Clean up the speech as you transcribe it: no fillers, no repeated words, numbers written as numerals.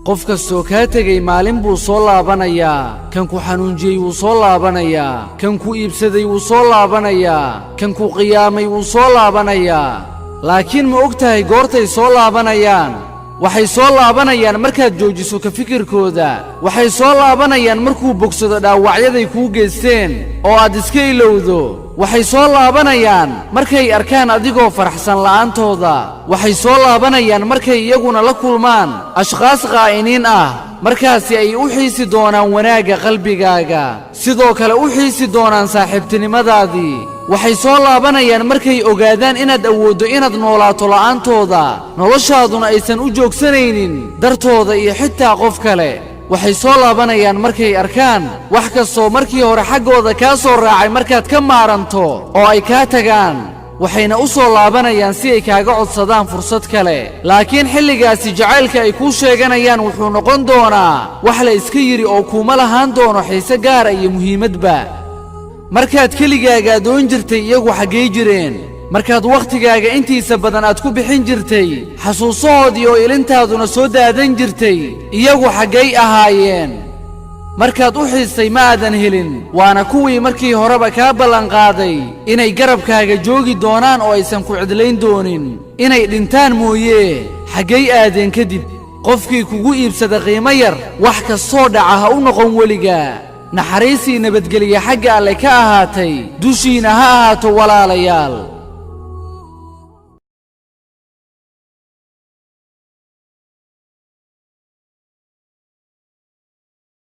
qof kastoo kaa tegay maalin buu soo laabanayaa kan ku xanuunjiyey wuu soo laabanayaa kan ku iibsaday wuu soo laabanayaa kan ku qiyaamay wuu soo laabanayaa laakiin ma ogtahay goortay soo laabanayaan waxay soo laabanayaan markaad joojiso ka fikirkooda waxay soo laabanayaan markuu bogsado dhaawacyaday kuu geysteen oo aad iska ilowdo waxay soo laabanayaan markay arkaan adigoo faraxsan la'aantooda waxay soo laabanayaan markay iyaguna la kulmaan ashqaas qaa'iniin ah markaasi ay u xiisi doonaan wanaagga qalbigaaga sidoo kale u xiisi doonaan saaxiibtinimadaadii waxay soo laabanayaan markay ogaadaan inaad awooddo inaad noolaato la'aantooda noloshaaduna aysan u joogsanaynin dartooda iyo xitaa qof kale waxay soo laabanayaan markay arkaan wax kastoo markii hore xaggooda kaa soo raacay markaad ka maaranto oo ay kaa tagaan waxayna u soo laabanayaan si ay kaaga codsadaan fursad kale laakiin xilligaasi jacaylka ay kuu sheeganayaan wuxuu noqon doonaa wax la iska yidhi oo kuuma lahaan doono xiise gaara iyo muhiimadba markaad keligaaga adoon jirtay iyagu xaggay jireen markaad wakhtigaaga intiisa badan aad ku bixin jirtay xasuusahoodii oo ilintaaduna soo daadan jirtay iyagu xaggay ahaayeen markaad u xiistay ma aadan helin waana kuwii markii horeba kaa ballanqaaday inay garabkaaga joogi doonaan oo aysan ku cidlayn doonin inay dhintaan mooyee xaggay aadeen kadib qofkii kugu iibsada qiimo yar wax kastoo dhaca ha u noqon weligaa naxariisii nabadgeliya xagga alle ka ahaatay dushiina ha ahaato walaalayaal